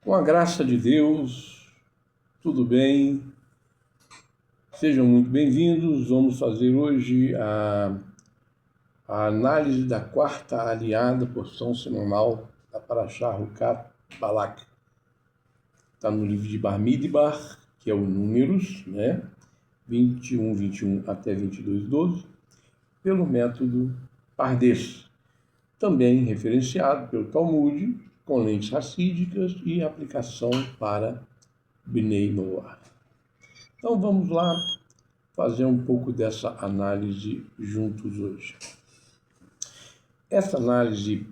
Com a graça de Deus, tudo bem? Sejam muito bem-vindos. Vamos fazer hoje a análise da quarta aliada, porção semanal da Parashá Hukat Balak. Está no livro de Bamidbar, que é o Números, né? 21 até 22:12, pelo método Pardes, também referenciado pelo Talmud, com lentes racídicas e aplicação para Bnei Noah. Então vamos lá fazer um pouco dessa análise juntos hoje. Essa análise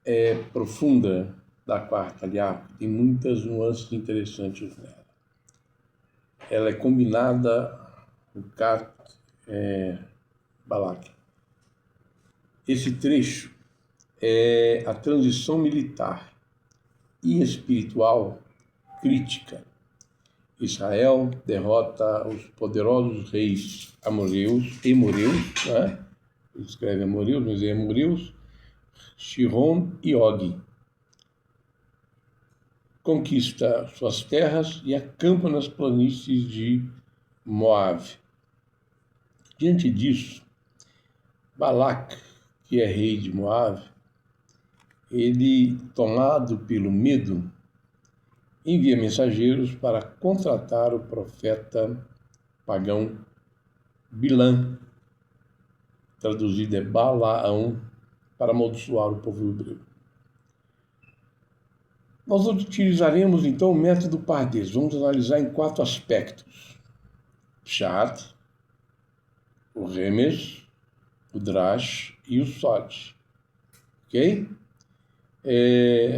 é profunda da quarta aliá, tem muitas nuances interessantes nela. Ela é combinada com Kat Balak. Esse trecho é a transição militar e espiritual crítica. Israel derrota os poderosos reis amoreus, né? Ele escreve amoreus, mas é amoreus, Sihon e Og. Conquista suas terras e acampa nas planícies de Moab. Diante disso, Balac, que é rei de Moab, ele, tomado pelo medo, envia mensageiros para contratar o profeta pagão Bilã, traduzido é Balaão, para amaldiçoar o povo hebreu. Nós utilizaremos então o método Pardes. Vamos analisar em 4 aspectos: Pshat, o Remes, o Drash e o Sod. Ok?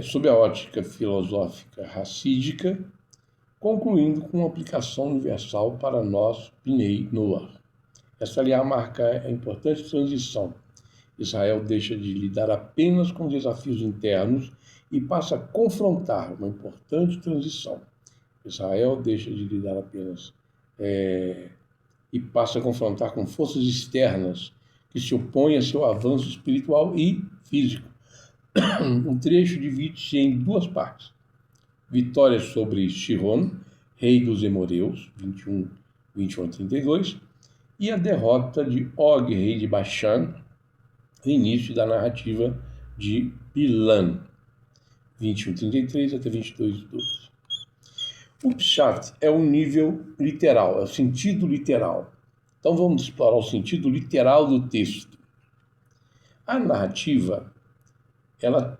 Sob a ótica filosófica racídica, concluindo com uma aplicação universal para nós, Bnei Noah. Essa, aliás, marca a importante transição. Israel deixa de lidar apenas com desafios internos e passa a confrontar uma importante transição. Israel deixa de lidar apenas e passa a confrontar com forças externas que se opõem a seu avanço espiritual e físico. O trecho divide-se em 2 partes. Vitória sobre Sihon, rei dos Emoreus, 21 a 32, e a derrota de Og, rei de Bashan, início da narrativa de Bilã, 21:33 até 22:12. O Pshat é o nível literal, é o sentido literal. Então vamos explorar o sentido literal do texto. A narrativa, ela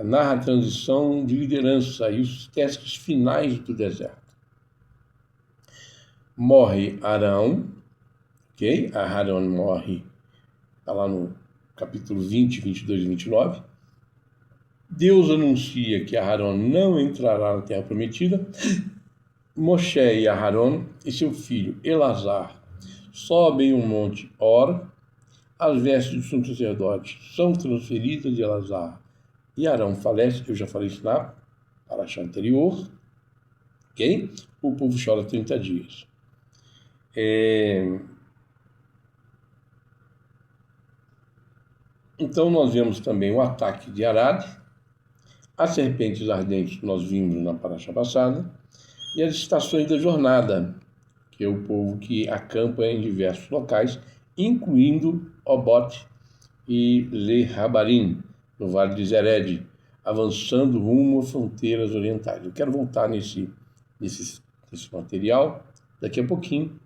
narra a transição de liderança e os testes finais do deserto. Morre Arão, ok? Arão morre, está lá no capítulo 20, 22 e 29. Deus anuncia que Arão não entrará na terra prometida. Moshe e Arão e seu filho Elazar sobem o monte Or. As vestes do sumo sacerdote são transferidas de Elazar e Arão falece. Eu já falei isso na paraxá anterior. Ok? O povo chora 30 dias. Então nós vemos também o ataque de Arad, as serpentes ardentes que nós vimos na paraxá passada, e as estações da jornada, que é o povo que acampa em diversos locais, incluindo Obote e Le-Habarim, no Vale de Zered, avançando rumo às fronteiras orientais. Eu quero voltar nesse material daqui a pouquinho.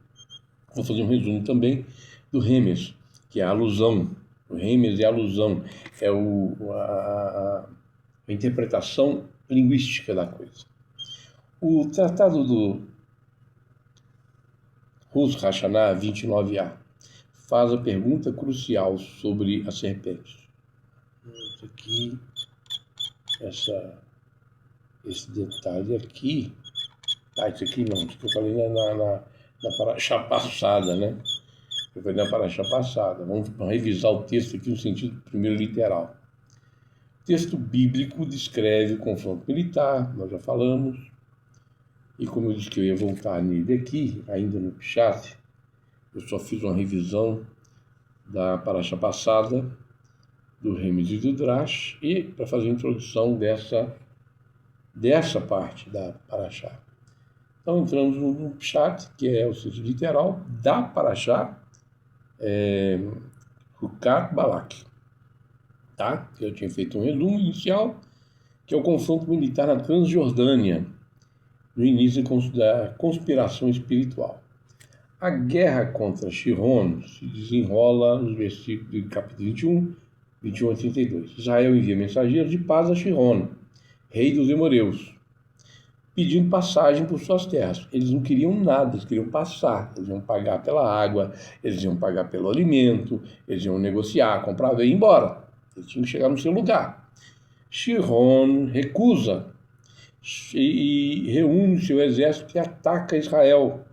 Vou fazer um resumo também do Remes, que é a alusão. O Remes é a alusão, é a interpretação linguística da coisa. O tratado do Rosh Hashanah 29a faz a pergunta crucial sobre a serpente. Isso aqui, esse detalhe aqui, isso aqui não, isso que eu falei na paraxá passada, né? Eu falei na paraxá passada. Vamos revisar o texto aqui no sentido primeiro literal. O texto bíblico descreve o confronto militar, nós já falamos, e como eu disse que eu ia voltar nele aqui, ainda no Pshat, eu só fiz uma revisão da paraxá passada, do Remes e do Drash, e para fazer a introdução dessa dessa parte da Paraxá. Então entramos no Pshat, que é o sentido literal da Paraxá, Hukat Balak. Tá? Eu tinha feito um resumo inicial, que é o confronto militar na Transjordânia, no início da conspiração espiritual. A guerra contra Shihon se desenrola nos versículos do capítulo 21 a 32. Israel envia mensageiros de paz a Shihon, rei dos Emoreus, pedindo passagem por suas terras. Eles não queriam nada, eles queriam passar. Eles iam pagar pela água, eles iam pagar pelo alimento, eles iam negociar, comprar e ir embora. Eles tinham que chegar no seu lugar. Shihon recusa e reúne seu exército e ataca Israel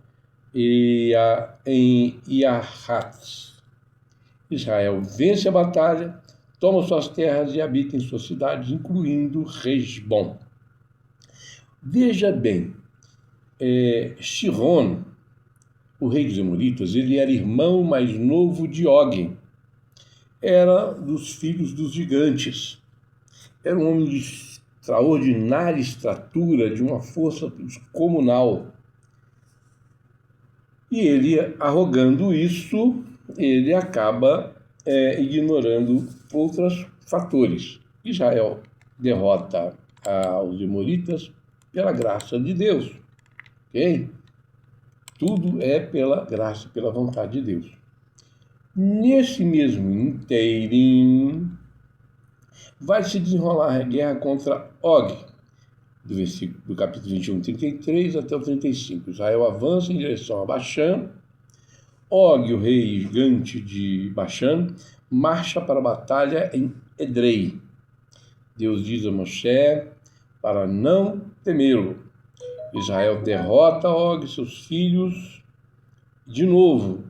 em Yahatz. Israel vence a batalha, toma suas terras e habita em suas cidades, incluindo Hesbon. Veja bem, Shihon, o rei dos Emoritas, ele era irmão mais novo de Og. Era dos filhos dos gigantes. Era um homem de extraordinária estatura, de uma força descomunal. E ele, arrogando isso, ele acaba ignorando outros fatores. Israel derrota os Emoritas pela graça de Deus. Ok? Tudo é pela graça, pela vontade de Deus. Nesse mesmo inteirinho, vai se desenrolar a guerra contra Og, do capítulo 21, 33 até o 35. Israel avança em direção a Baxã. Og, o rei gigante de Baxã, marcha para a batalha em Edrei. Deus diz a Moshe para não temê-lo. Israel derrota Og e seus filhos de novo,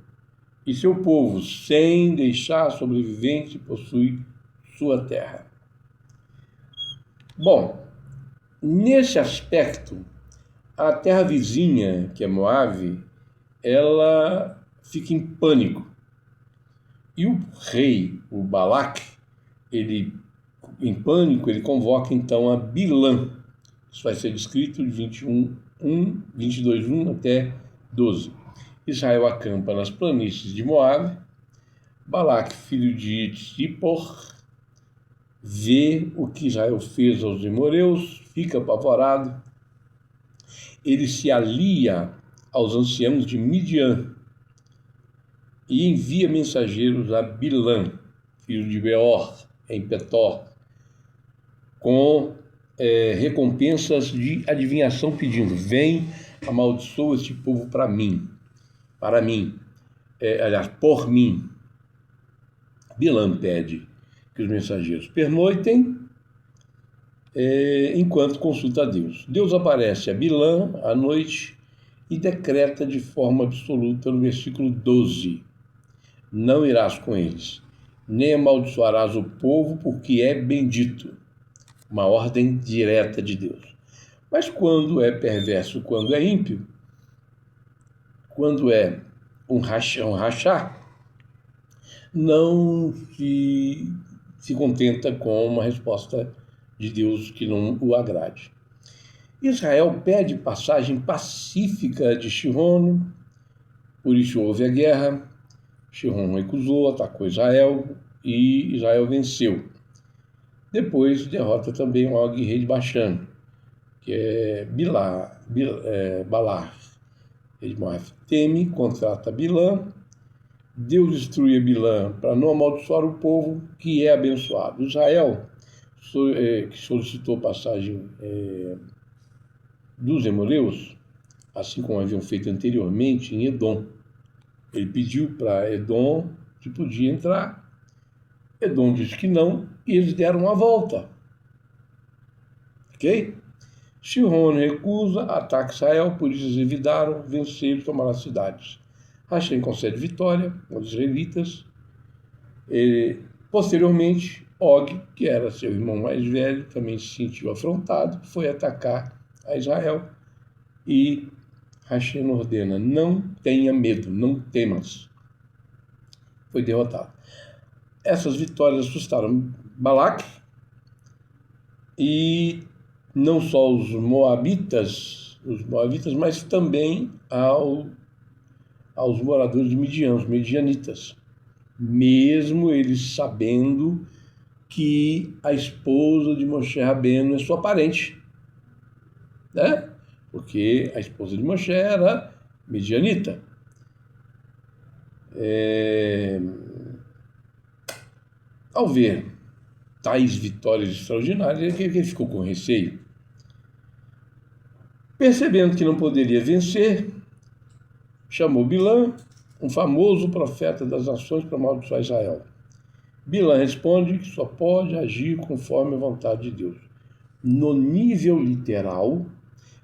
e seu povo, sem deixar sobrevivente, possui sua terra. Bom, nesse aspecto, a terra vizinha, que é Moabe, ela fica em pânico. E o rei, o Balak, ele, em pânico, ele convoca então a Bilã. Isso vai ser descrito de 22:1 até 12. Israel acampa nas planícies de Moabe. Balak, filho de Zippor, vê o que Israel fez aos Emoreus, fica apavorado. Ele se alia aos anciãos de Midian e envia mensageiros a Bilã, filho de Beor, em Petor, com recompensas de adivinhação, pedindo: vem, amaldiçoa este povo por mim. Por mim. Bilã pede que os mensageiros pernoitem enquanto consulta a Deus. Deus aparece a Bilã à noite e decreta de forma absoluta no versículo 12: não irás com eles, nem amaldiçoarás o povo, porque é bendito. Uma ordem direta de Deus. Mas quando é perverso, quando é ímpio, quando é um rachá, não se contenta com uma resposta de Deus que não o agrade. Israel pede passagem pacífica de Shihon, por isso houve a guerra. Shihon recusou, atacou Israel e Israel venceu. Depois derrota também o Og, rei de Baxã, que é Balar, rei de Moab. Teme, contrata Bilã. Deus destrui Bilã para não amaldiçoar o povo que é abençoado. Israel, que solicitou passagem dos Emoreus, assim como haviam feito anteriormente em Edom. Ele pediu para Edom se podia entrar. Edom disse que não, e eles deram a volta. Ok? Shihon recusa, ataca Israel, por isso eles evitaram, venceram e tomaram as cidades. Hashem concede vitória aos israelitas. Posteriormente, Og, que era seu irmão mais velho, também se sentiu afrontado, foi atacar a Israel e Hashem ordena: não tenha medo, não temas. Foi derrotado. Essas vitórias assustaram Balak e não só os moabitas, mas também aos moradores de Midian, os medianitas, mesmo eles sabendo que a esposa de Moshe Rabbeinu é sua parente, né? Porque a esposa de Moshe era medianita. Ao ver tais vitórias extraordinárias, ele ficou com receio. Percebendo que não poderia vencer, chamou Bilã, um famoso profeta das nações, para amaldiçoar Israel. Bilã responde que só pode agir conforme a vontade de Deus. No nível literal,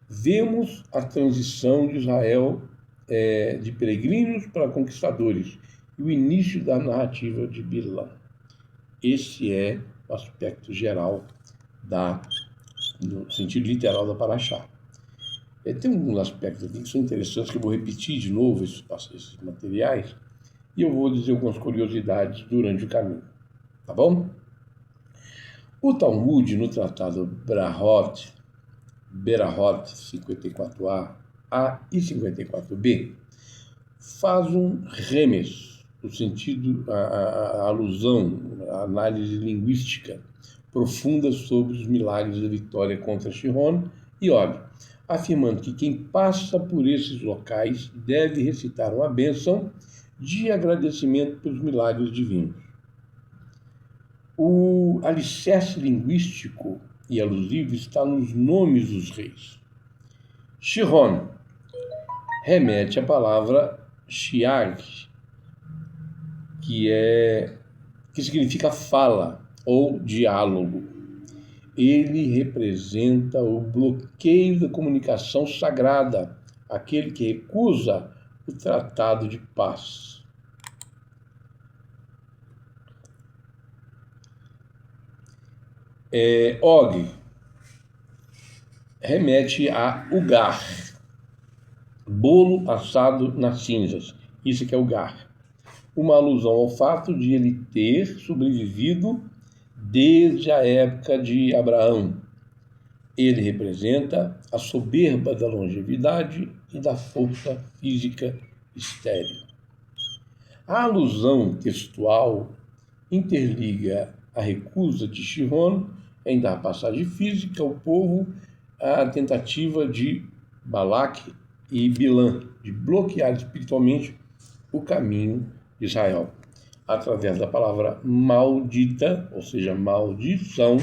vemos a transição de Israel de peregrinos para conquistadores e o início da narrativa de Bilã. Esse é o aspecto geral, no sentido literal da Paraxá. Tem alguns aspectos aqui que são interessantes, que eu vou repetir de novo esses materiais, e eu vou dizer algumas curiosidades durante o caminho. Tá bom? O Talmud, no tratado Berahot 54a e 54b, faz um remes, no sentido, a alusão, a análise linguística profunda sobre os milagres da vitória contra Sihon e Og, afirmando que quem passa por esses locais deve recitar uma bênção de agradecimento pelos milagres divinos. O alicerce linguístico e alusivo está nos nomes dos reis. Sihon remete à palavra shiag, que significa fala ou diálogo. Ele representa o bloqueio da comunicação sagrada, aquele que recusa o tratado de paz. Og remete a ugar, bolo assado nas cinzas. Isso que é ugar. Uma alusão ao fato de ele ter sobrevivido desde a época de Abraão. Ele representa a soberba da longevidade e da força física estéril. A alusão textual interliga a recusa de Sihon em dar passagem física ao povo à tentativa de Balaque e Bilã de bloquear espiritualmente o caminho de Israel. Através da palavra maldita, ou seja, maldição,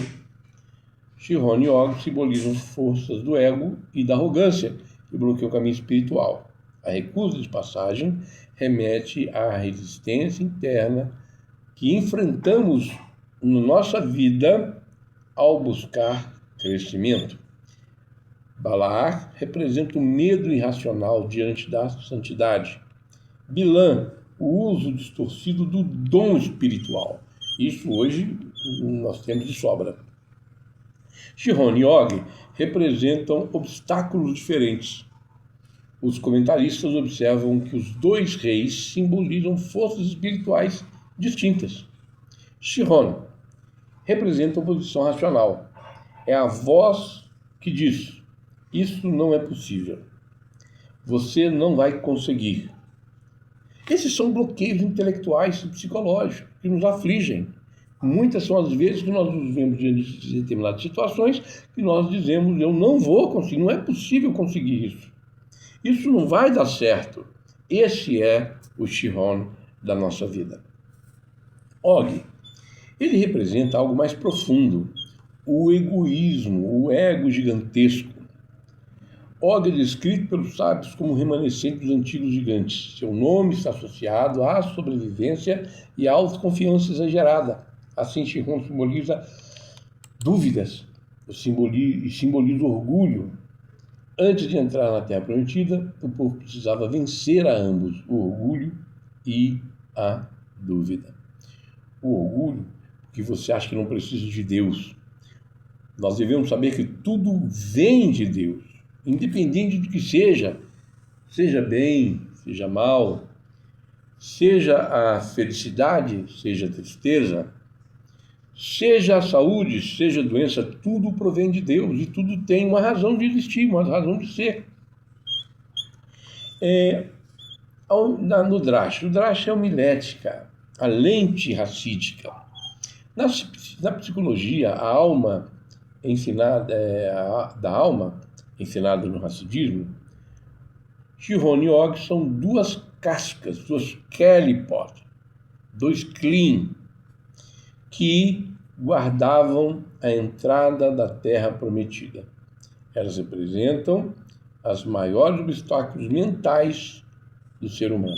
Sihon e Og simbolizam forças do ego e da arrogância que bloqueiam o caminho espiritual. A recusa de passagem remete à resistência interna que enfrentamos na nossa vida ao buscar crescimento. Balaar representa o medo irracional diante da santidade. Bilã, o uso distorcido do dom espiritual. Isso hoje nós temos de sobra. Sihon e Og representam obstáculos diferentes. Os comentaristas observam que os dois reis simbolizam forças espirituais distintas. Sihon representa a oposição racional. É a voz que diz: isso não é possível. Você não vai conseguir. Esses são bloqueios intelectuais e psicológicos que nos afligem. Muitas são as vezes que nós nos vemos diante de determinadas situações que nós dizemos: eu não vou conseguir, não é possível conseguir isso. Isso não vai dar certo. Esse é o Sihon da nossa vida. Og, ele representa algo mais profundo, o egoísmo, o ego gigantesco. Og é descrito pelos sábios como remanescente dos antigos gigantes. Seu nome está associado à sobrevivência e à autoconfiança exagerada. Assim, Sihon simboliza dúvidas e simboliza orgulho. Antes de entrar na Terra Prometida, o povo precisava vencer a ambos, o orgulho e a dúvida. O orgulho, porque você acha que não precisa de Deus. Nós devemos saber que tudo vem de Deus, independente do que seja bem, seja mal, seja a felicidade, seja a tristeza, Seja a saúde, seja a doença, tudo provém de Deus e tudo tem uma razão de existir, uma razão de ser. No Drash, o Drash é homilética, a lente racídica. Na psicologia, a alma ensinada, da alma ensinada no racidismo, Chiron e Og são duas cascas, duas kelipot, dois clean, que guardavam a entrada da terra prometida. Elas representam os maiores obstáculos mentais do ser humano.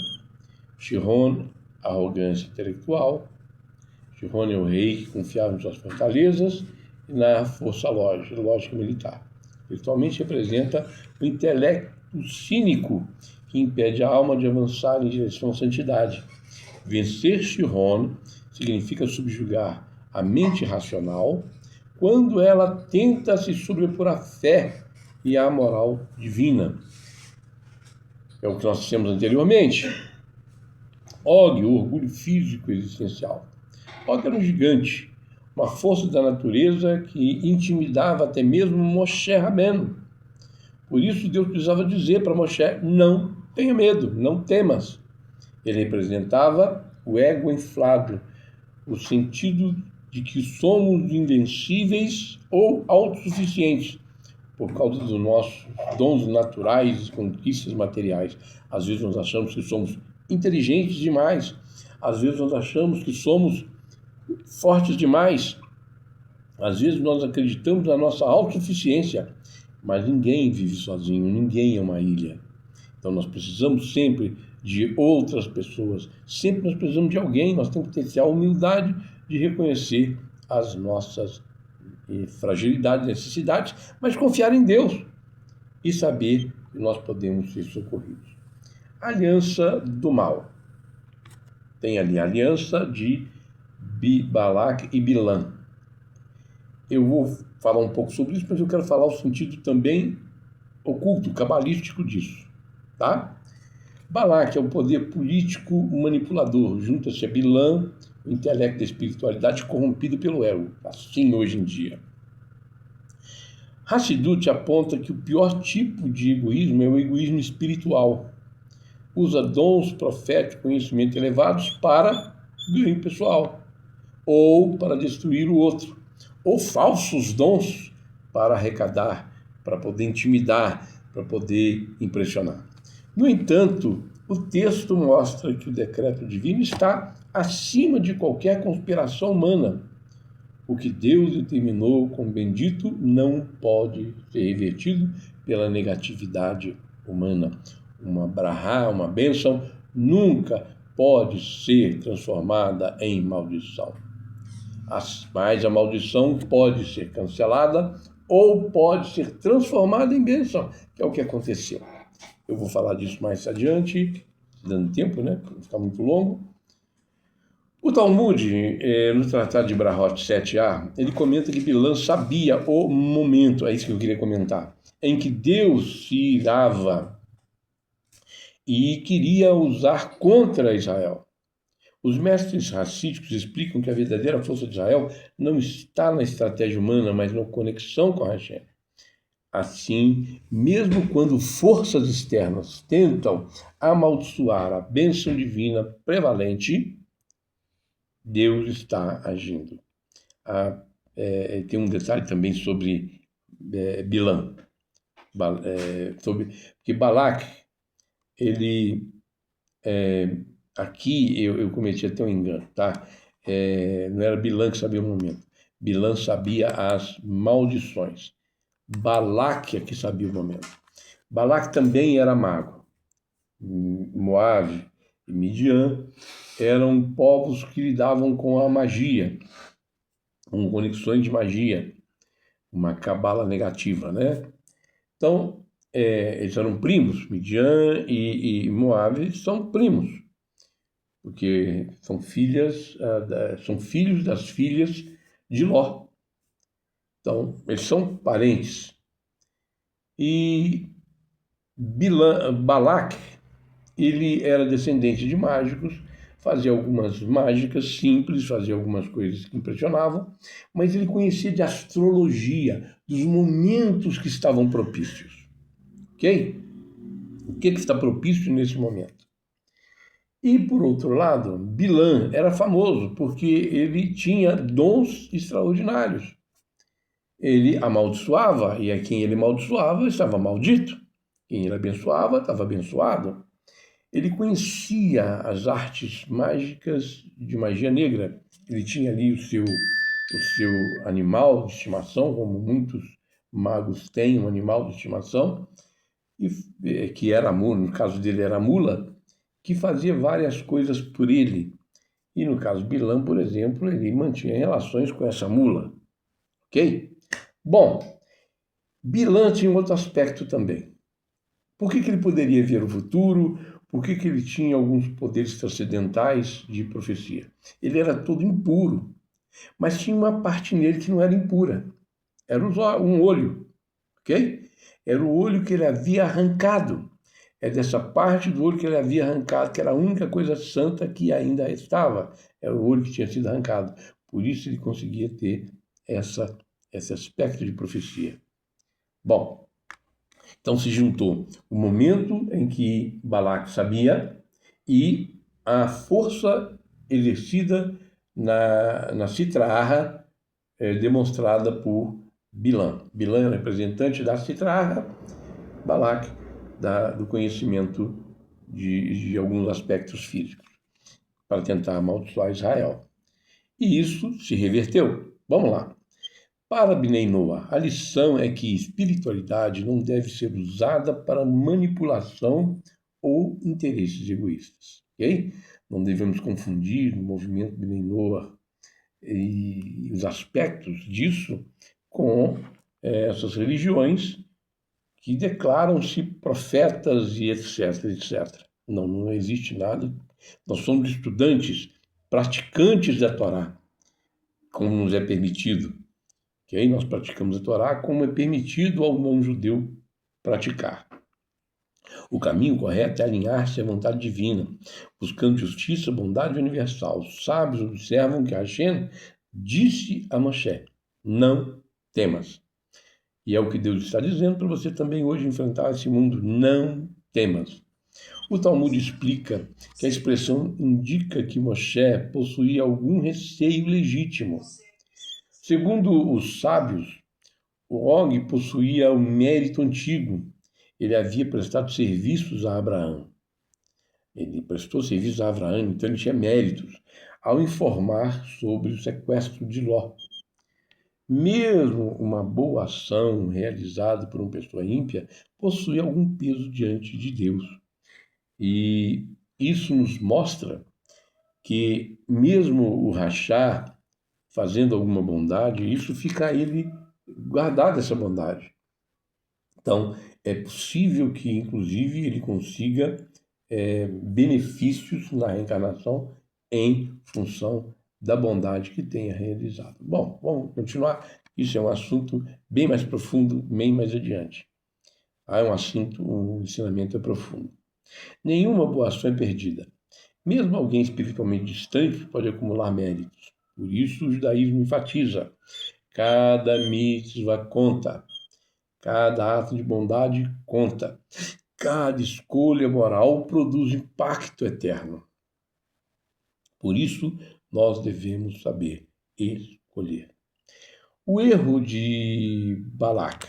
Chiron, arrogância intelectual. Chiron é o rei que confiava em suas fortalezas e na força lógica militar. Virtualmente representa o intelecto cínico que impede a alma de avançar em direção à santidade. Vencer Chiron significa subjugar a mente racional quando ela tenta se sobrepor à fé e à moral divina. É o que nós dissemos anteriormente. Og, o orgulho físico existencial. Og era um gigante, uma força da natureza que intimidava até mesmo Moshe Rabbeinu. Por isso Deus precisava dizer para Moshe: não tenha medo, não temas. Ele representava o ego inflado, o sentido de que somos invencíveis ou autossuficientes por causa dos nossos dons naturais e conquistas materiais. Às vezes nós achamos que somos inteligentes demais, às vezes nós achamos que somos fortes demais, às vezes nós acreditamos na nossa autossuficiência, mas ninguém vive sozinho, ninguém é uma ilha. Então nós precisamos sempre de outras pessoas, sempre nós precisamos de alguém, nós temos que ter a humildade de reconhecer as nossas fragilidades, necessidades, mas confiar em Deus e saber que nós podemos ser socorridos. Aliança do mal. Tem ali a aliança de Balac e Bilam. Eu vou falar um pouco sobre isso, mas eu quero falar o sentido também oculto, cabalístico disso, tá? Balac é o poder político manipulador, junta-se a Bilam, o intelecto da espiritualidade corrompido pelo ego, assim hoje em dia. Hassidut aponta que o pior tipo de egoísmo é o egoísmo espiritual. Usa dons proféticos, conhecimento elevados para ganho pessoal, ou para destruir o outro, ou falsos dons para arrecadar, para poder intimidar, para poder impressionar. No entanto, o texto mostra que o decreto divino está acima de qualquer conspiração humana. O que Deus determinou como bendito não pode ser revertido pela negatividade humana. Uma brahá, uma bênção, nunca pode ser transformada em maldição. Mas a maldição pode ser cancelada ou pode ser transformada em bênção, que é o que aconteceu. Eu vou falar disso mais adiante, dando tempo, né? Para não ficar muito longo. O Talmud, no Tratado de Brahot 7a, ele comenta que Bilam sabia o momento, é isso que eu queria comentar, em que Deus se irava e queria usar contra Israel. Os mestres racídicos explicam que a verdadeira força de Israel não está na estratégia humana, mas na conexão com a Hashem. Assim, mesmo quando forças externas tentam amaldiçoar a bênção divina prevalente, Deus está agindo. Tem um detalhe também sobre Bilam, porque Balac, ele, aqui eu cometi até um engano, tá? Não era Bilam que sabia o momento, Bilam sabia as maldições, Balac é que sabia o momento. Balac também era mago. Moabe e Midian eram povos que lidavam com a magia, com conexões de magia, uma cabala negativa, né? Então, eles eram primos, Midian e Moabe são primos, porque são filhos das filhas de Ló. Então, eles são parentes. E Balac, ele era descendente de mágicos, fazia algumas mágicas simples, fazia algumas coisas que impressionavam, mas ele conhecia de astrologia, dos momentos que estavam propícios. Ok? O que está propício nesse momento? E, por outro lado, Bilam era famoso porque ele tinha dons extraordinários. Ele amaldiçoava, e a quem ele amaldiçoava estava maldito. Quem ele abençoava estava abençoado. Ele conhecia as artes mágicas de magia negra. Ele tinha ali o seu animal de estimação, como muitos magos têm um animal de estimação, que era a mula, no caso dele era a mula, que fazia várias coisas por ele. E no caso de Bilam, por exemplo, ele mantinha relações com essa mula. Ok? Bom, Bilam tinha um outro aspecto também. Por que ele poderia ver o futuro? Por que ele tinha alguns poderes transcendentais de profecia? Ele era todo impuro, mas tinha uma parte nele que não era impura. Era um olho, ok? Era o olho que ele havia arrancado. É dessa parte do olho que ele havia arrancado, que era a única coisa santa que ainda estava. Era o olho que tinha sido arrancado. Por isso ele conseguia ter esse aspecto de profecia. Bom, então se juntou o momento em que Balaque sabia e a força exercida na Citraha, demonstrada por Bilam. Bilam é o representante da Citraha, Balaque do conhecimento de alguns aspectos físicos, para tentar amaldiçoar Israel. E isso se reverteu. Vamos lá. Para Bnei Noah, a lição é que espiritualidade não deve ser usada para manipulação ou interesses egoístas. Ok? Não devemos confundir o movimento Bnei Noah e os aspectos disso com essas religiões que declaram-se profetas e etc, etc. Não existe nada. Nós somos estudantes, praticantes da Torá, como nos é permitido. Okay? Nós praticamos a Torá como é permitido ao não-judeu praticar. O caminho correto é alinhar-se à vontade divina, buscando justiça, bondade universal. Os sábios observam que Hashem disse a Moshe: não temas. E é o que Deus está dizendo para você também hoje enfrentar esse mundo. Não temas. O Talmud explica que a expressão indica que Moshe possuía algum receio legítimo. Segundo os sábios, o Og possuía o mérito antigo. Ele havia prestado serviços a Abraão. Ele prestou serviços a Abraão, então ele tinha méritos ao informar sobre o sequestro de Ló. Mesmo uma boa ação realizada por uma pessoa ímpia possui algum peso diante de Deus. E isso nos mostra que mesmo o rachá fazendo alguma bondade, isso fica a ele guardado, essa bondade. Então, é possível que, inclusive, ele consiga benefícios na reencarnação em função da bondade que tenha realizado. Bom, vamos continuar. Isso é um assunto bem mais profundo, bem mais adiante. É um assunto, o ensinamento é profundo. Nenhuma boa ação é perdida. Mesmo alguém espiritualmente distante pode acumular méritos. Por isso o judaísmo enfatiza: cada mitzvah conta, cada ato de bondade conta, cada escolha moral produz impacto eterno. Por isso nós devemos saber escolher. O erro de Balaque.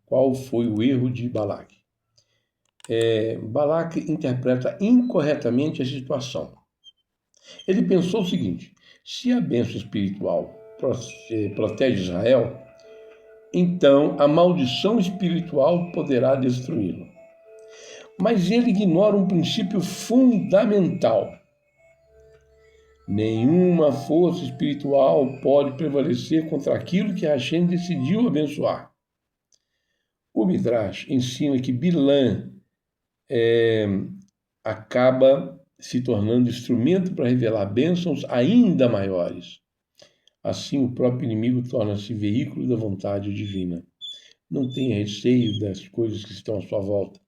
Qual foi o erro de Balaque? Balaque interpreta incorretamente a situação. Ele pensou o seguinte: se a bênção espiritual protege Israel, então a maldição espiritual poderá destruí-lo. Mas ele ignora um princípio fundamental. Nenhuma força espiritual pode prevalecer contra aquilo que Hashem decidiu abençoar. O Midrash ensina que Bilam acaba se tornando instrumento para revelar bênçãos ainda maiores. Assim, o próprio inimigo torna-se veículo da vontade divina. Não tenha receio das coisas que estão à sua volta.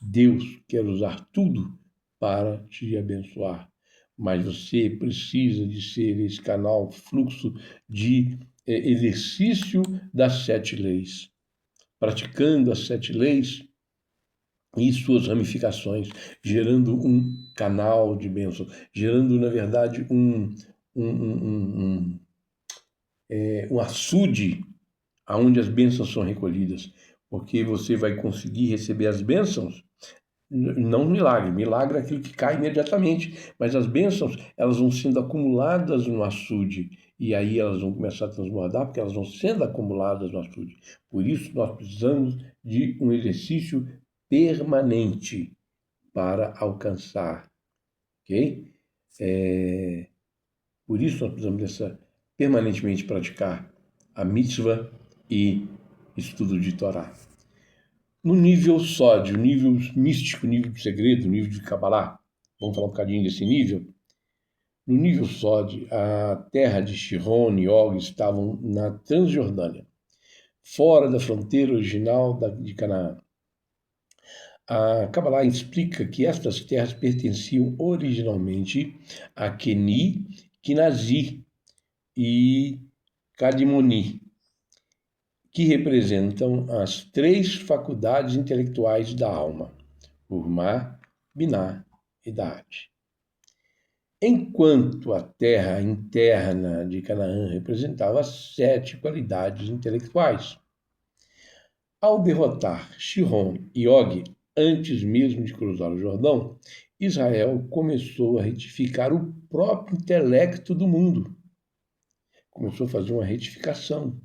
Deus quer usar tudo para te abençoar. mas você precisa de ser esse canal, fluxo de exercício das 7 leis, praticando as 7 leis e suas ramificações, gerando um canal de bênção, gerando, na verdade, um açude aonde as bênçãos são recolhidas, porque você vai conseguir receber as bênçãos, não milagre, milagre é aquilo que cai imediatamente, mas as bênçãos, elas vão sendo acumuladas no açude, e aí elas vão começar a transbordar, porque elas vão sendo acumuladas no açude. Por isso, nós precisamos de um exercício permanente para alcançar, ok? Por isso, nós precisamos permanentemente praticar a mitzvah e estudo de Torá. No nível sódio, nível místico, nível de segredo, nível de Kabbalah, vamos falar um bocadinho desse nível. No nível sódio, a terra de Shihon e Og estavam na Transjordânia, fora da fronteira original de Canaã. A Kabbalah explica que estas terras pertenciam originalmente a Keni, Kinazi e Kadimoni, que representam as 3 faculdades intelectuais da alma, Urmá, Biná e Daat. Enquanto a terra interna de Canaã representava as 7 qualidades intelectuais. Ao derrotar Sihon e Og, antes mesmo de cruzar o Jordão, Israel começou a retificar o próprio intelecto do mundo. Começou a fazer uma retificação.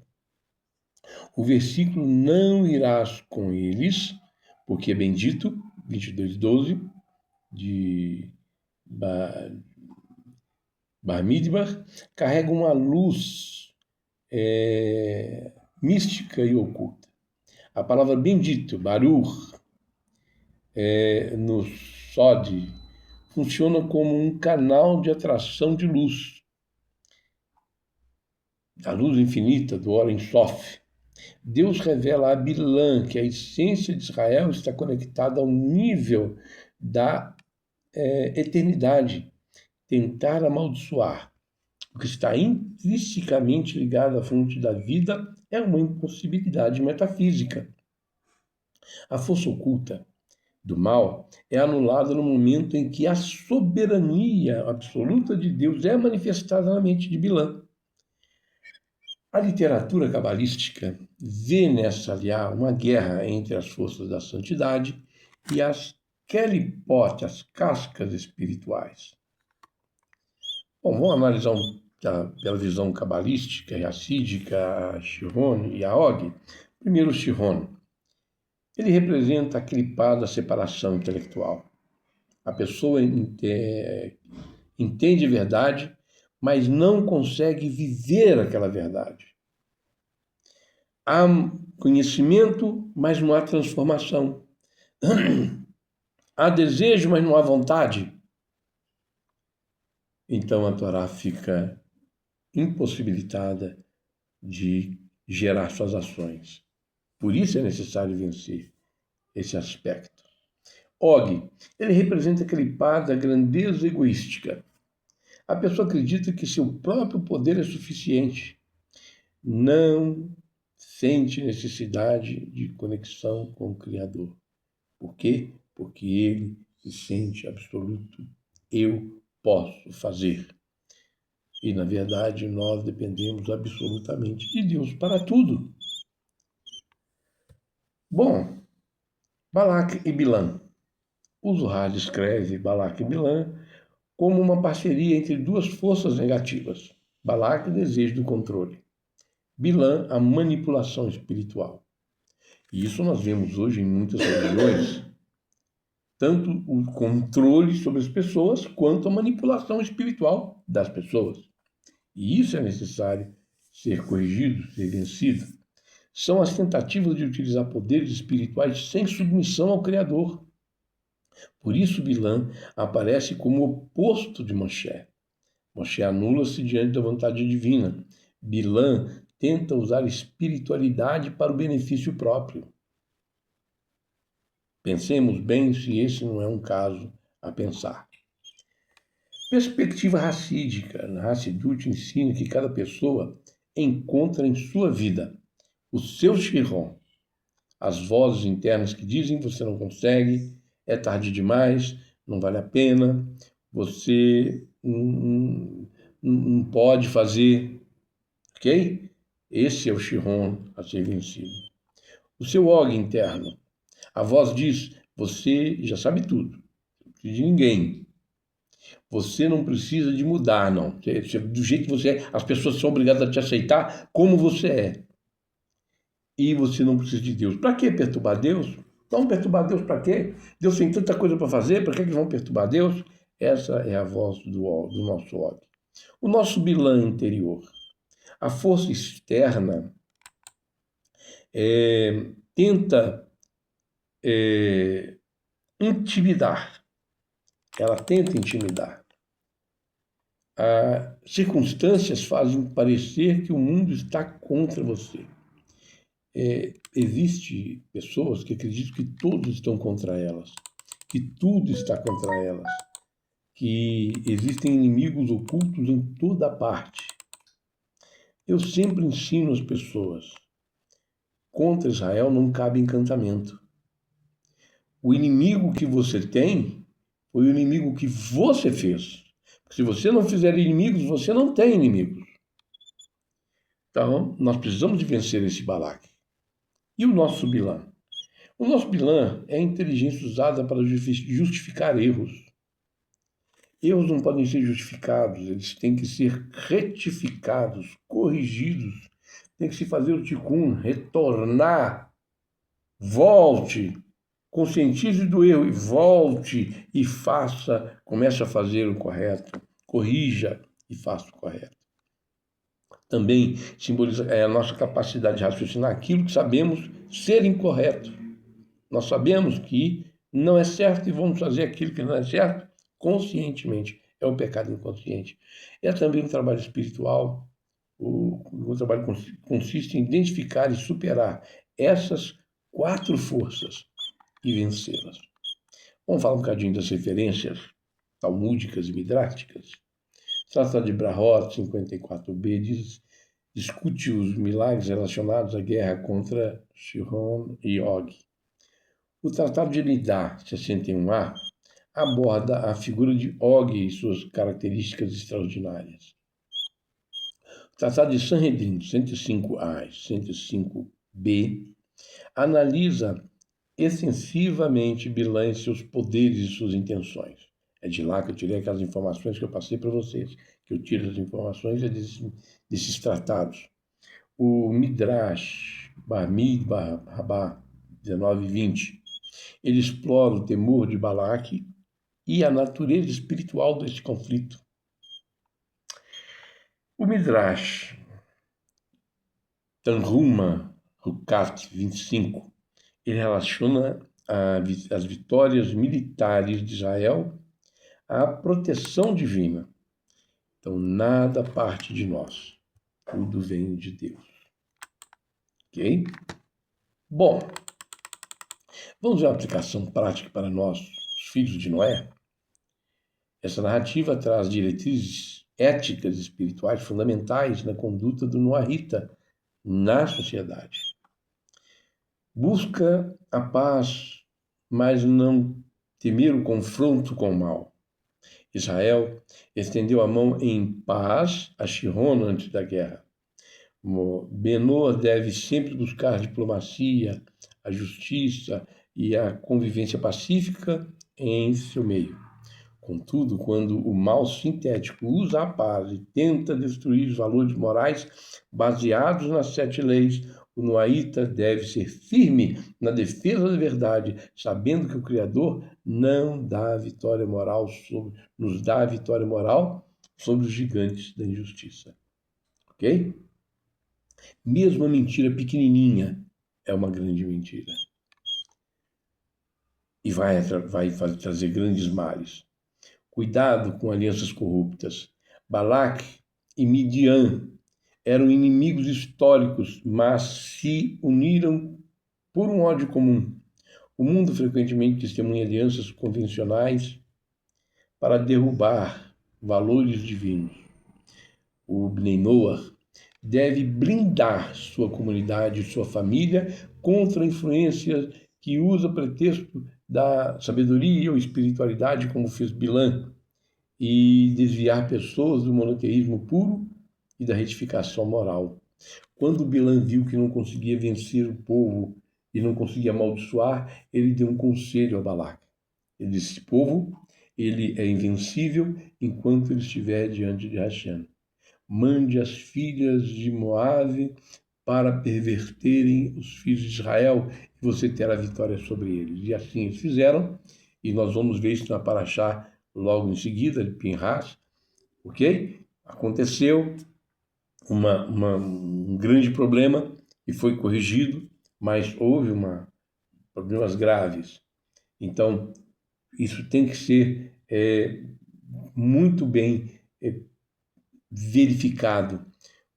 O versículo não irás com eles, porque é bendito, 22:12, de Bamidbar, carrega uma luz mística e oculta. A palavra bendito, Baruch, no Sod, funciona como um canal de atração de luz. A luz infinita do Oren Sof. Deus revela a Bilã que a essência de Israel está conectada ao nível da eternidade. Tentar amaldiçoar o que está intrinsecamente ligado à fonte da vida é uma impossibilidade metafísica. A força oculta do mal é anulada no momento em que a soberania absoluta de Deus é manifestada na mente de Bilã. A literatura cabalística vê nessa, aliás, uma guerra entre as forças da santidade e as kelipot, as cascas espirituais. Bom, vamos analisar pela visão cabalística e assídica a Shihon e a Og. Primeiro, Shihon. Ele representa a clipá da separação intelectual. A pessoa entende a verdade, mas não consegue viver aquela verdade. Há conhecimento, mas não há transformação. Há desejo, mas não há vontade. Então a Torá fica impossibilitada de gerar suas ações. Por isso é necessário vencer esse aspecto. Og, ele representa aquele par da grandeza egoística. A pessoa acredita que seu próprio poder é suficiente. Não sente necessidade de conexão com o Criador. Por quê? Porque ele se sente absoluto. Eu posso fazer. E, na verdade, nós dependemos absolutamente de Deus para tudo. Bom, Balac e Bilã. O Zohar descreve Balac e Bilã como uma parceria entre 2 forças negativas. Balac, o desejo do controle. Bilã, a manipulação espiritual. E isso nós vemos hoje em muitas religiões. Tanto o controle sobre as pessoas, quanto a manipulação espiritual das pessoas. E isso é necessário ser corrigido, ser vencido. São as tentativas de utilizar poderes espirituais sem submissão ao Criador. Por isso, Bilã aparece como o oposto de Moshe. Moshe anula-se diante da vontade divina. Bilã tenta usar a espiritualidade para o benefício próprio. Pensemos bem se esse não é um caso a pensar. Perspectiva racídica. Na Hassidut ensina que cada pessoa encontra em sua vida o seu Chiron, as vozes internas que dizem você não consegue, é tarde demais, não vale a pena, você não pode fazer, ok? Esse é o Chiron a ser vencido. O seu Og interno, a voz diz, você já sabe tudo, não precisa de ninguém. Você não precisa de mudar, não. Do jeito que você é, as pessoas são obrigadas a te aceitar como você é. E você não precisa de Deus. Para que perturbar Deus? Vamos perturbar Deus para quê? Deus tem tanta coisa para fazer, para que eles vão perturbar Deus? Essa é a voz do nosso Og. O nosso Bilã interior. A força externa tenta intimidar. Ela tenta intimidar. As circunstâncias fazem parecer que o mundo está contra você. Existem pessoas que acreditam que todos estão contra elas, que tudo está contra elas, que existem inimigos ocultos em toda parte. Eu sempre ensino as pessoas, contra Israel não cabe encantamento. O inimigo que você tem foi o inimigo que você fez. Se você não fizer inimigos, você não tem inimigos. Então, nós precisamos de vencer esse Balaque. E o nosso Bilã? O nosso Bilã é a inteligência usada para justificar erros. Erros não podem ser justificados, eles têm que ser retificados, corrigidos. Tem que se fazer o tikkun, retornar, volte, conscientize do erro e volte e faça, comece a fazer o correto, corrija e faça o correto. Também simboliza a nossa capacidade de raciocinar aquilo que sabemos ser incorreto. Nós sabemos que não é certo e vamos fazer aquilo que não é certo conscientemente. É o pecado inconsciente. É também um trabalho espiritual. O trabalho consiste em identificar e superar essas 4 forças e vencê-las. Vamos falar um bocadinho das referências talmúdicas e midráticas. Trata de Brahot 54b discute os milagres relacionados à guerra contra Sihon e Og. O Tratado de Nidá 61a aborda a figura de Og e suas características extraordinárias. O Tratado de Sanhedrin 105a e 105b analisa extensivamente Bilã e seus poderes e suas intenções. É de lá que eu tirei aquelas informações que eu passei para vocês, que eu tiro as informações desses tratados. O Midrash, Barmid, Rabá, 19 e 20, ele explora o temor de Balaque e a natureza espiritual deste conflito. O Midrash, Tanhuma, Rukat 25, ele relaciona as vitórias militares de Israel à proteção divina. Então, nada parte de nós, tudo vem de Deus. Ok? Bom, vamos ver uma aplicação prática para nós, os filhos de Noé? Essa narrativa traz diretrizes éticas e espirituais fundamentais na conduta do noahita na sociedade. Busca a paz, mas não temer o confronto com o mal. Israel estendeu a mão em paz a Sihon antes da guerra. Benor deve sempre buscar a diplomacia, a justiça e a convivência pacífica em seu meio. Contudo, quando o mal sintético usa a paz e tenta destruir os valores morais baseados nas 7 leis, o noahita deve ser firme na defesa da verdade, sabendo que o Criador não dá a vitória moral nos dá a vitória moral sobre os gigantes da injustiça. Ok? Mesmo a mentira pequenininha é uma grande mentira. E vai trazer grandes males. Cuidado com alianças corruptas. Balaque e Midian eram inimigos históricos, mas se uniram por um ódio comum. O mundo frequentemente testemunha alianças convencionais para derrubar valores divinos. O Bnei Noach deve blindar sua comunidade e sua família contra a influência que usa pretexto da sabedoria ou espiritualidade, como fez Bilã, e desviar pessoas do monoteísmo puro e da retificação moral. Quando Bilã viu que não conseguia vencer o povo e não conseguia amaldiçoar, ele deu um conselho a Balaque. Ele disse: esse povo, ele é invencível enquanto ele estiver diante de Hashem. Mande as filhas de Moabe para perverterem os filhos de Israel e você terá vitória sobre eles. E assim eles fizeram, e nós vamos ver isso na Paraxá logo em seguida, de Pinhas, ok? Aconteceu um grande problema e foi corrigido, mas houve problemas graves. Então, isso tem que ser muito bem verificado,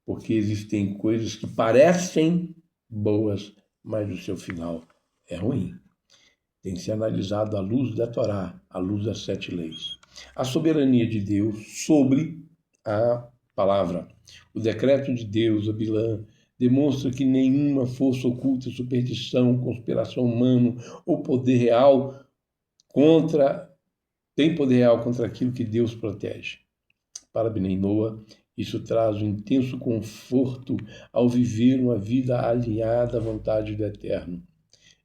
porque existem coisas que parecem boas, mas o seu final é ruim. Tem que ser analisado à luz da Torá, à luz das 7 leis. A soberania de Deus sobre a palavra. O decreto de Deus, a Bilã, demonstra que nenhuma força oculta, superstição, conspiração humana ou poder real tem poder real contra aquilo que Deus protege. Para Bnei Noach, isso traz um intenso conforto ao viver uma vida alinhada à vontade do Eterno.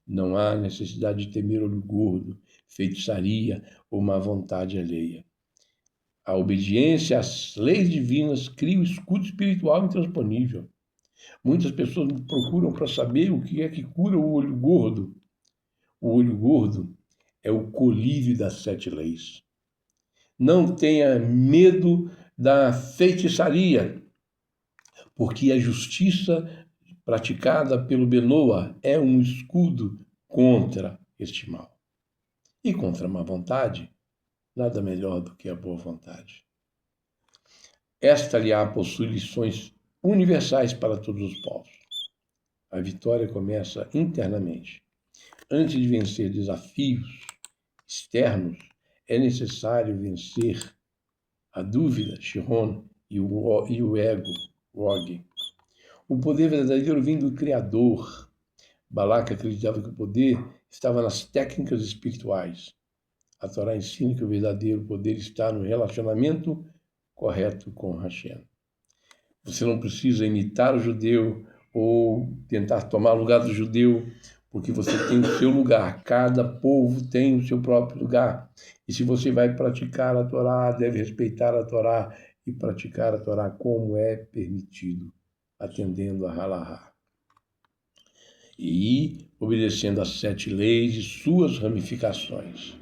Não há necessidade de temer olho gordo, feitiçaria ou má vontade alheia. A obediência às leis divinas cria um escudo espiritual intransponível. Muitas pessoas me procuram para saber o que é que cura o olho gordo. O olho gordo é o colírio das 7 leis. Não tenha medo da feitiçaria, porque a justiça praticada pelo Bnei Noach é um escudo contra este mal. E contra a má vontade, nada melhor do que a boa vontade. Esta aliá possui lições universais para todos os povos. A vitória começa internamente. Antes de vencer desafios externos, é necessário vencer a dúvida, Shihon, e o ego, Og. O poder verdadeiro vem do Criador. Balaque acreditava que o poder estava nas técnicas espirituais. A Torá ensina que o verdadeiro poder está no relacionamento correto com Hashem. Você não precisa imitar o judeu ou tentar tomar o lugar do judeu, porque você tem o seu lugar. Cada povo tem o seu próprio lugar. E se você vai praticar a Torá, deve respeitar a Torá e praticar a Torá como é permitido, atendendo a Halahá. E obedecendo às 7 leis e suas ramificações.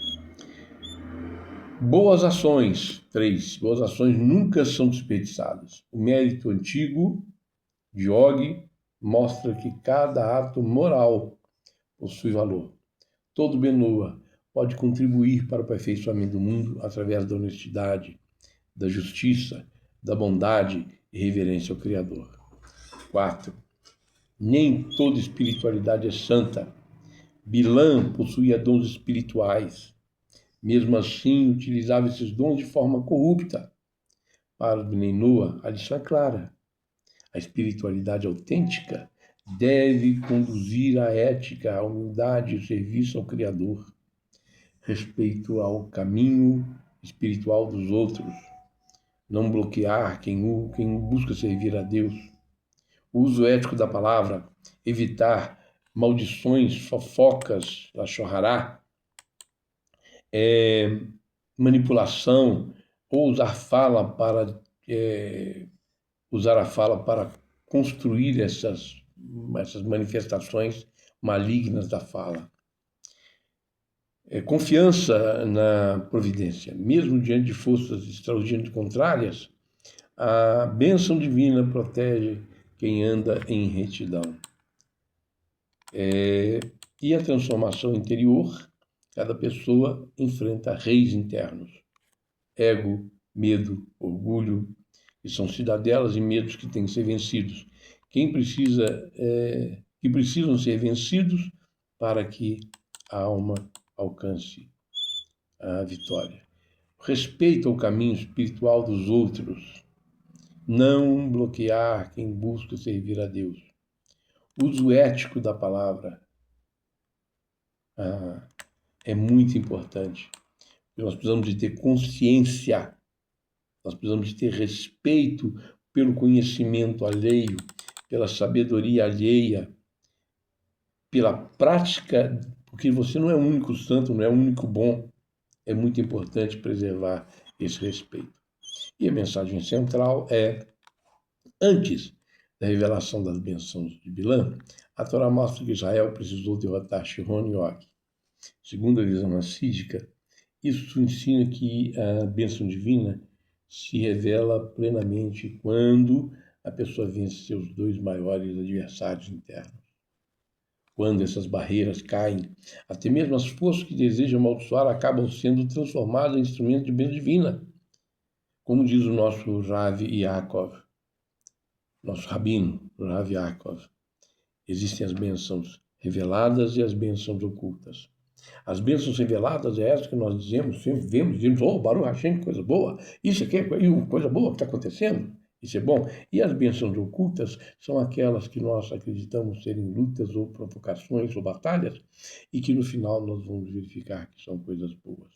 Boas ações, 3. Boas ações nunca são desperdiçadas. O mérito antigo de Og mostra que cada ato moral possui valor. Todo Bnei Noach pode contribuir para o aperfeiçoamento do mundo através da honestidade, da justiça, da bondade e reverência ao Criador. 4. Nem toda espiritualidade é santa. Bilã possuía dons espirituais. Mesmo assim, utilizava esses dons de forma corrupta. Para o Bnei Noach, a lição é clara. A espiritualidade autêntica deve conduzir à ética, à humildade e ao serviço ao Criador, respeito ao caminho espiritual dos outros, não bloquear quem busca servir a Deus, o uso ético da palavra, evitar maldições, fofocas, lachorrará, manipulação, ou usar a fala para construir essas manifestações malignas da fala. Confiança na providência. Mesmo diante de forças extraordinárias contrárias, a bênção divina protege quem anda em retidão. E a transformação interior, cada pessoa enfrenta reis internos. Ego, medo, orgulho, que são cidadelas e medos que têm que ser vencidos. Que precisam ser vencidos para que a alma alcance a vitória. respeito ao caminho espiritual dos outros, não bloquear quem busca servir a Deus, uso ético da palavra é muito importante. Nós precisamos de ter consciência, nós precisamos de ter respeito pelo conhecimento alheio, pela sabedoria alheia, pela prática, porque você não é o único santo, não é o único bom. É muito importante preservar esse respeito. E a mensagem central é: antes da revelação das bênçãos de Bilã, a Torá mostra que Israel precisou derrotar Sihon e Og. Segundo a visão assídica, isso ensina que a bênção divina se revela plenamente quando a pessoa vence seus dois maiores adversários internos. Quando essas barreiras caem, até mesmo as forças que desejam amaldiçoar acabam sendo transformadas em instrumentos de bênção divina. Como diz o nosso Rav Yaakov, nosso rabino, Rav Yaakov, existem as bênçãos reveladas e as bênçãos ocultas. As bênçãos reveladas é essa que nós dizemos, sempre vemos, dizemos, oh, Baruch Hashem, coisa boa, isso aqui é coisa boa que está acontecendo, isso é bom. E as bênçãos ocultas são aquelas que nós acreditamos serem lutas ou provocações ou batalhas e que no final nós vamos verificar que são coisas boas.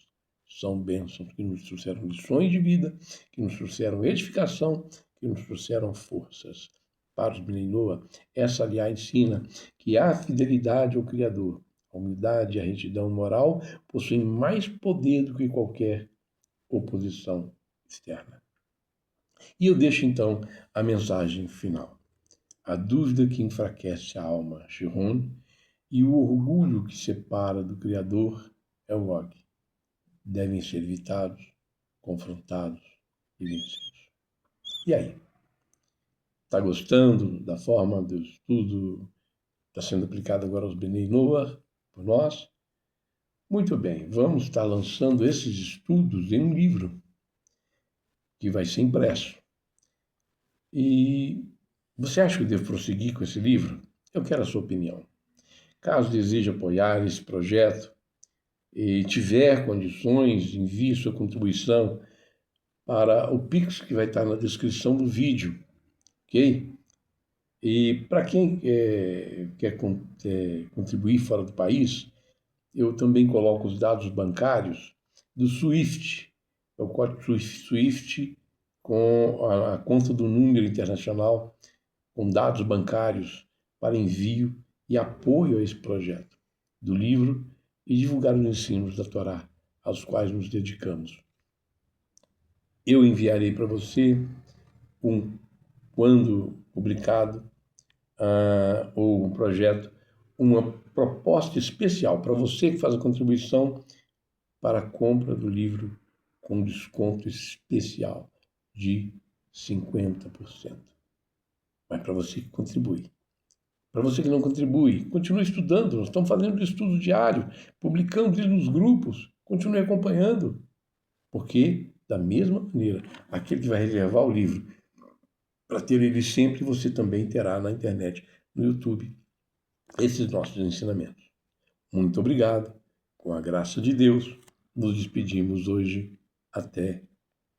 São bênçãos que nos trouxeram lições de vida, que nos trouxeram edificação, que nos trouxeram forças. Para os Bnei Noah, essa aliás ensina que a fidelidade ao Criador, a humildade e a retidão moral possuem mais poder do que qualquer oposição externa. E eu deixo então a mensagem final. A dúvida que enfraquece a alma, Sihon, e o orgulho que separa do Criador é o Og. Devem ser evitados, confrontados e vencidos. E aí? Está gostando da forma do estudo que está sendo aplicado agora aos Bnei Noah por nós? Muito bem, vamos estar lançando esses estudos em um livro que vai ser impresso. E você acha que eu devo prosseguir com esse livro? Eu quero a sua opinião. Caso deseje apoiar esse projeto e tiver condições, envie sua contribuição para o Pix que vai estar na descrição do vídeo, ok? E para quem quer contribuir fora do país, eu também coloco os dados bancários do SWIFT, é o código SWIFT com a conta do número internacional, com dados bancários para envio e apoio a esse projeto do livro e divulgar os ensinos da Torá aos quais nos dedicamos. Eu enviarei para você, quando publicado, o projeto, uma proposta especial para você que faz a contribuição para a compra do livro com desconto especial de 50%. Mas para você que contribui. Para você que não contribui, continue estudando. Nós estamos fazendo estudo diário, publicando isso nos grupos. Continue acompanhando. Porque, da mesma maneira, aquele que vai reservar o livro para ter ele sempre, você também terá na internet, no YouTube, esses nossos ensinamentos. Muito obrigado. Com a graça de Deus, nos despedimos hoje. Até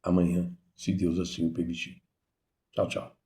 amanhã, se Deus assim o permitir. Tchau, tchau.